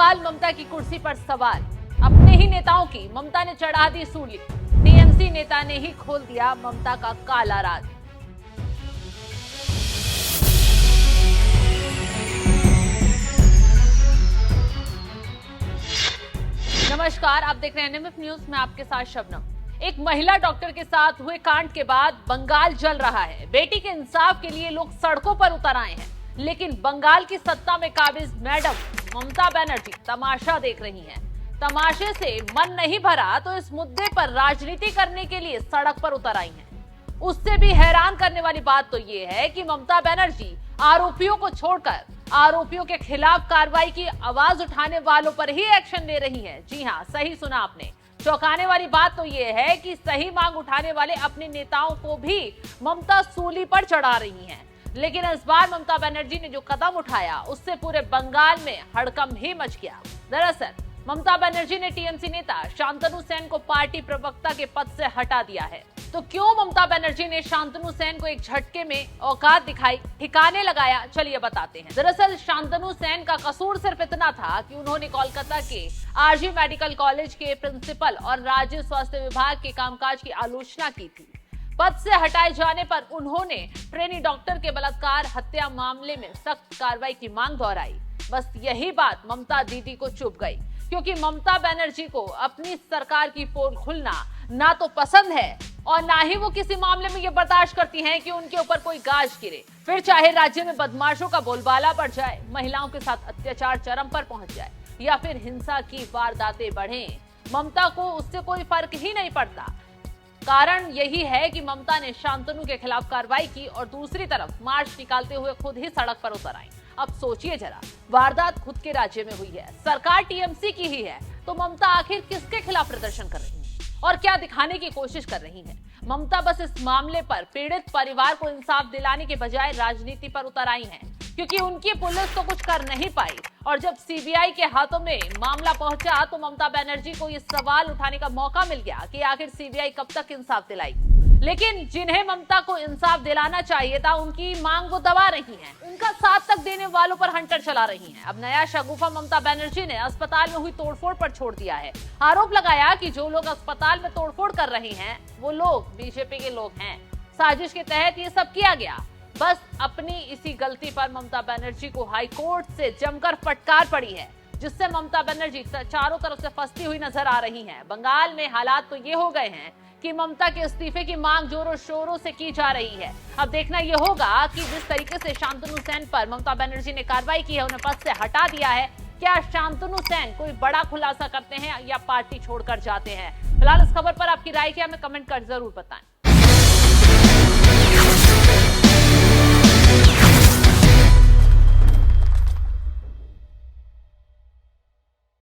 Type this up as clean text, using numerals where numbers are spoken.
बंगाल ममता की कुर्सी पर सवाल। अपने ही नेताओं की ममता ने चढ़ा दी सूली। टीएमसी नेता ने ही खोल दिया ममता का काला राज। नमस्कार, आप देख रहे हैं एनएमएफ न्यूज में आपके साथ शबनम। एक महिला डॉक्टर के साथ हुए कांड के बाद बंगाल जल रहा है। बेटी के इंसाफ के लिए लोग सड़कों पर उतर आए हैं, लेकिन बंगाल की सत्ता में काबिज मैडम ममता बनर्जी तमाशा देख रही हैं। तमाशे से मन नहीं भरा तो इस मुद्दे पर राजनीति करने के लिए सड़क पर उतर आई हैं। उससे भी हैरान करने वाली बात तो ये है कि ममता बनर्जी आरोपियों को छोड़कर आरोपियों के खिलाफ कार्रवाई की आवाज उठाने वालों पर ही एक्शन ले रही है। जी हां, सही सुना आपने। चौंकाने वाली बात तो ये है कि सही मांग उठाने वाले अपने नेताओं को भी ममता सूली पर चढ़ा रही हैं। लेकिन इस बार ममता बनर्जी ने जो कदम उठाया उससे पूरे बंगाल में हड़कंप ही मच गया। दरअसल ममता बनर्जी ने टीएमसी नेता शांतनु सेन को पार्टी प्रवक्ता के पद से हटा दिया है। तो क्यों ममता बनर्जी ने शांतनु सेन को एक झटके में औकात दिखाई, ठिकाने लगाया, चलिए बताते हैं। दरअसल शांतनु सेन का कसूर सिर्फ इतना था कि उन्होंने कोलकाता के आरजी मेडिकल कॉलेज के प्रिंसिपल और राज्य स्वास्थ्य विभाग के कामकाज की आलोचना की थी। पद से हटाए जाने पर उन्होंने ट्रेनी डॉक्टर के बलात्कार हत्या मामले में सख्त कार्रवाई की मांग दोहराई। बस यही बात ममता दीदी को चुभ गई, क्योंकि ममता बनर्जी को अपनी सरकार की पोल खुलना ना तो पसंद है और ना ही वो किसी मामले में ये बर्दाश्त करती हैं कि उनके ऊपर कोई गाज गिरे। फिर चाहे राज्य में बदमाशों का बोलबाला बढ़ जाए, महिलाओं के साथ अत्याचार चरम पर पहुंच जाए या फिर हिंसा की वारदातें बढ़ें, ममता को उससे कोई फर्क ही नहीं पड़ता। कारण यही है कि ममता ने शांतनु के खिलाफ कार्रवाई की और दूसरी तरफ मार्च निकालते हुए खुद ही सड़क पर उतर आई। अब सोचिए जरा, वारदात खुद के राज्य में हुई है, सरकार टीएमसी की ही है, तो ममता आखिर किसके खिलाफ प्रदर्शन कर रही है और क्या दिखाने की कोशिश कर रही है? ममता बस इस मामले पर पीड़ित परिवार को इंसाफ दिलाने के बजाय राजनीति पर उतर आई हैं, क्योंकि उनकी पुलिस तो कुछ कर नहीं पाई और जब सीबीआई के हाथों में मामला पहुंचा तो ममता बनर्जी को ये सवाल उठाने का मौका मिल गया कि आखिर सीबीआई कब तक इंसाफ दिलाएगी। लेकिन जिन्हें ममता को इंसाफ दिलाना चाहिए था, उनकी मांग वो दबा रही हैं, उनका साथ तक देने वालों पर हंटर चला रही हैं। अब नया शगुफा ममता बनर्जी ने अस्पताल में हुई तोड़फोड़ पर छोड़ दिया है। आरोप लगाया कि जो लोग अस्पताल में तोड़फोड़ कर रहे हैं वो लोग बीजेपी के लोग हैं। साजिश के तहत ये सब किया गया। बस अपनी इसी गलती पर ममता बनर्जी को हाईकोर्ट से जमकर फटकार पड़ी है, जिससे ममता बनर्जी चारों तरफ से फंसती हुई नजर आ रही हैं। बंगाल में हालात तो ये हो गए हैं कि ममता के इस्तीफे की मांग जोरों शोरों से की जा रही है। अब देखना यह होगा कि जिस तरीके से शांतनु सेन पर ममता बनर्जी ने कार्रवाई की है, उन्हें पद से हटा दिया है, क्या शांतनु सेन कोई बड़ा खुलासा करते हैं या पार्टी छोड़कर जाते हैं? फिलहाल इस खबर पर आपकी राय क्या, हमें कमेंट कर जरूर बताएं।